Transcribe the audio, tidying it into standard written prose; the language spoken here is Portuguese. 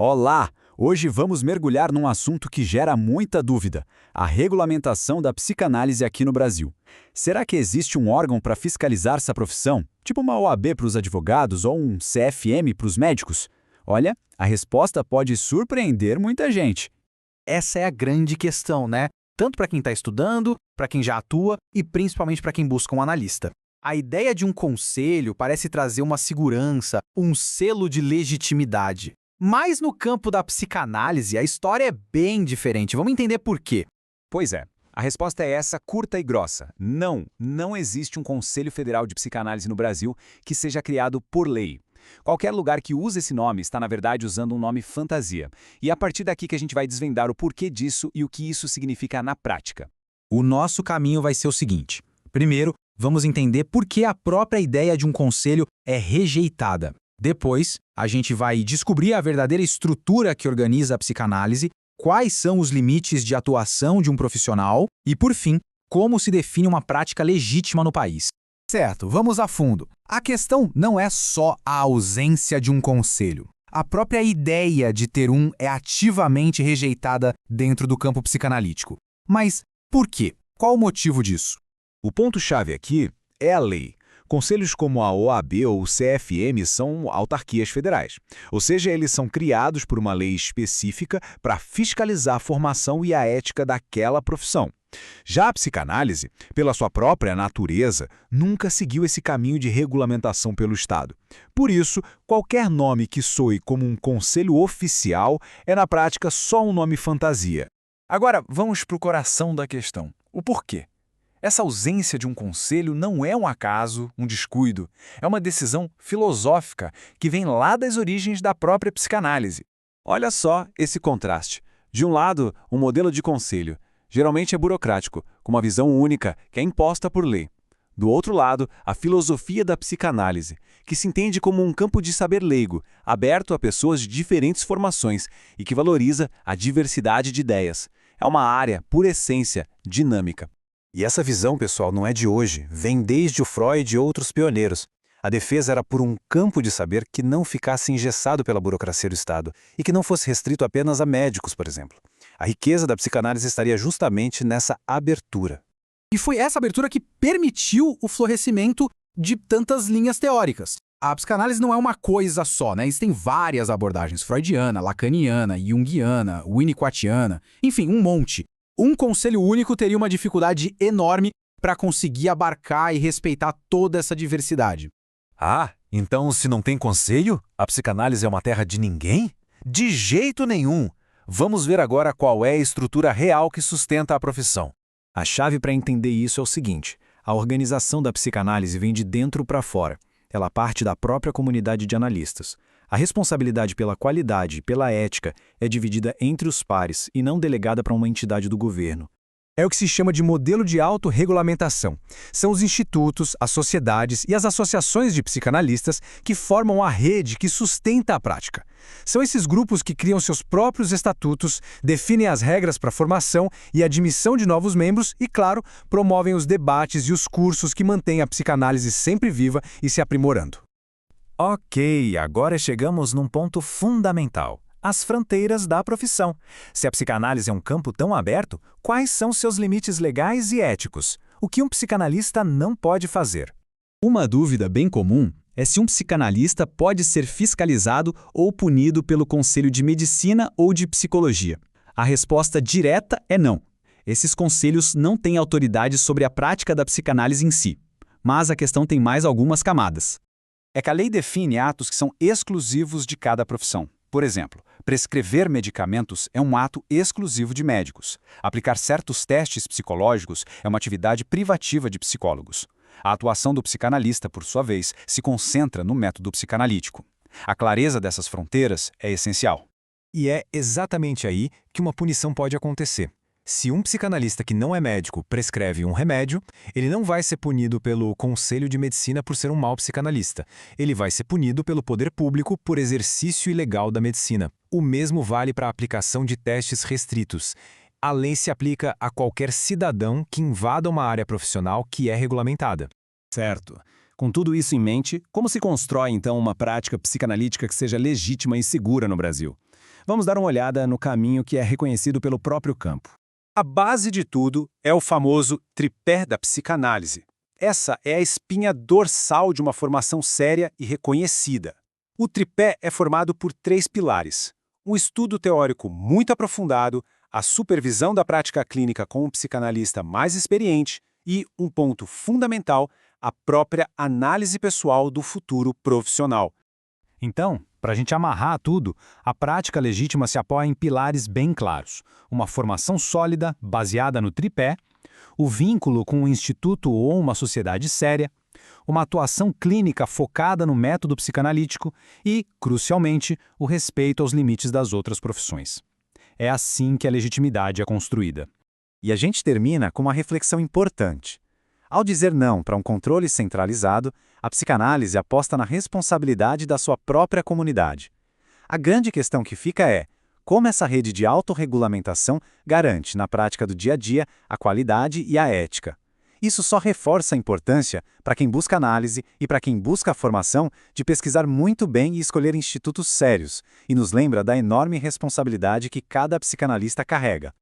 Olá! Hoje vamos mergulhar num assunto que gera muita dúvida: a regulamentação da psicanálise aqui no Brasil. Será que existe um órgão para fiscalizar essa profissão? Tipo uma OAB para os advogados ou um CFM para os médicos? Olha, a resposta pode surpreender muita gente. Essa é a grande questão, né? Tanto para quem está estudando, para quem já atua e principalmente para quem busca um analista. A ideia de um conselho parece trazer uma segurança, um selo de legitimidade. Mas no campo da psicanálise, a história é bem diferente. Vamos entender por quê. Pois é, a resposta é essa, curta e grossa. Não existe um Conselho Federal de Psicanálise no Brasil que seja criado por lei. Qualquer lugar que use esse nome está, na verdade, usando um nome fantasia. E é a partir daqui que a gente vai desvendar o porquê disso e o que isso significa na prática. O nosso caminho vai ser o seguinte. Primeiro, vamos entender por que a própria ideia de um conselho é rejeitada. Depois, a gente vai descobrir a verdadeira estrutura que organiza a psicanálise, quais são os limites de atuação de um profissional e, por fim, como se define uma prática legítima no país. Certo, vamos a fundo. A questão não é só a ausência de um conselho. A própria ideia de ter um é ativamente rejeitada dentro do campo psicanalítico. Mas por quê? Qual o motivo disso? O ponto-chave aqui é a lei. Conselhos como a OAB ou o CFM são autarquias federais, ou seja, eles são criados por uma lei específica para fiscalizar a formação e a ética daquela profissão. Já a psicanálise, pela sua própria natureza, nunca seguiu esse caminho de regulamentação pelo Estado. Por isso, qualquer nome que soe como um conselho oficial é, na prática, só um nome fantasia. Agora, vamos para o coração da questão. O porquê? Essa ausência de um conselho não é um acaso, um descuido. É uma decisão filosófica que vem lá das origens da própria psicanálise. Olha só esse contraste. De um lado, um modelo de conselho. Geralmente é burocrático, com uma visão única que é imposta por lei. Do outro lado, a filosofia da psicanálise, que se entende como um campo de saber leigo, aberto a pessoas de diferentes formações e que valoriza a diversidade de ideias. É uma área, por essência, dinâmica. E essa visão, pessoal, não é de hoje, vem desde o Freud e outros pioneiros. A defesa era por um campo de saber que não ficasse engessado pela burocracia do Estado e que não fosse restrito apenas a médicos, por exemplo. A riqueza da psicanálise estaria justamente nessa abertura. E foi essa abertura que permitiu o florescimento de tantas linhas teóricas. A psicanálise não é uma coisa só, né? Existem várias abordagens, freudiana, lacaniana, junguiana, winnicottiana, enfim, um monte. Um conselho único teria uma dificuldade enorme para conseguir abarcar e respeitar toda essa diversidade. Ah, então se não tem conselho, a psicanálise é uma terra de ninguém? De jeito nenhum! Vamos ver agora qual é a estrutura real que sustenta a profissão. A chave para entender isso é o seguinte: a organização da psicanálise vem de dentro para fora. Ela parte da própria comunidade de analistas. A responsabilidade pela qualidade e pela ética é dividida entre os pares e não delegada para uma entidade do governo. É o que se chama de modelo de autorregulamentação. São os institutos, as sociedades e as associações de psicanalistas que formam a rede que sustenta a prática. São esses grupos que criam seus próprios estatutos, definem as regras para a formação e admissão de novos membros e, claro, promovem os debates e os cursos que mantêm a psicanálise sempre viva e se aprimorando. Ok, agora chegamos num ponto fundamental: as fronteiras da profissão. Se a psicanálise é um campo tão aberto, quais são seus limites legais e éticos? O que um psicanalista não pode fazer? Uma dúvida bem comum é se um psicanalista pode ser fiscalizado ou punido pelo Conselho de Medicina ou de Psicologia. A resposta direta é não. Esses conselhos não têm autoridade sobre a prática da psicanálise em si. Mas a questão tem mais algumas camadas. É que a lei define atos que são exclusivos de cada profissão. Por exemplo, prescrever medicamentos é um ato exclusivo de médicos. Aplicar certos testes psicológicos é uma atividade privativa de psicólogos. A atuação do psicanalista, por sua vez, se concentra no método psicanalítico. A clareza dessas fronteiras é essencial. E é exatamente aí que uma punição pode acontecer. Se um psicanalista que não é médico prescreve um remédio, ele não vai ser punido pelo Conselho de Medicina por ser um mau psicanalista. Ele vai ser punido pelo poder público por exercício ilegal da medicina. O mesmo vale para a aplicação de testes restritos. A lei se aplica a qualquer cidadão que invada uma área profissional que é regulamentada. Certo. Com tudo isso em mente, como se constrói então uma prática psicanalítica que seja legítima e segura no Brasil? Vamos dar uma olhada no caminho que é reconhecido pelo próprio campo. A base de tudo é o famoso tripé da psicanálise. Essa é a espinha dorsal de uma formação séria e reconhecida. O tripé é formado por 3 pilares: um estudo teórico muito aprofundado, a supervisão da prática clínica com um psicanalista mais experiente e, um ponto fundamental, a própria análise pessoal do futuro profissional. Então, para a gente amarrar tudo, a prática legítima se apoia em pilares bem claros: uma formação sólida, baseada no tripé, o vínculo com um instituto ou uma sociedade séria, uma atuação clínica focada no método psicanalítico e, crucialmente, o respeito aos limites das outras profissões. É assim que a legitimidade é construída. E a gente termina com uma reflexão importante. Ao dizer não para um controle centralizado, a psicanálise aposta na responsabilidade da sua própria comunidade. A grande questão que fica é: como essa rede de autorregulamentação garante, na prática do dia a dia, a qualidade e a ética? Isso só reforça a importância, para quem busca análise e para quem busca a formação, de pesquisar muito bem e escolher institutos sérios, e nos lembra da enorme responsabilidade que cada psicanalista carrega.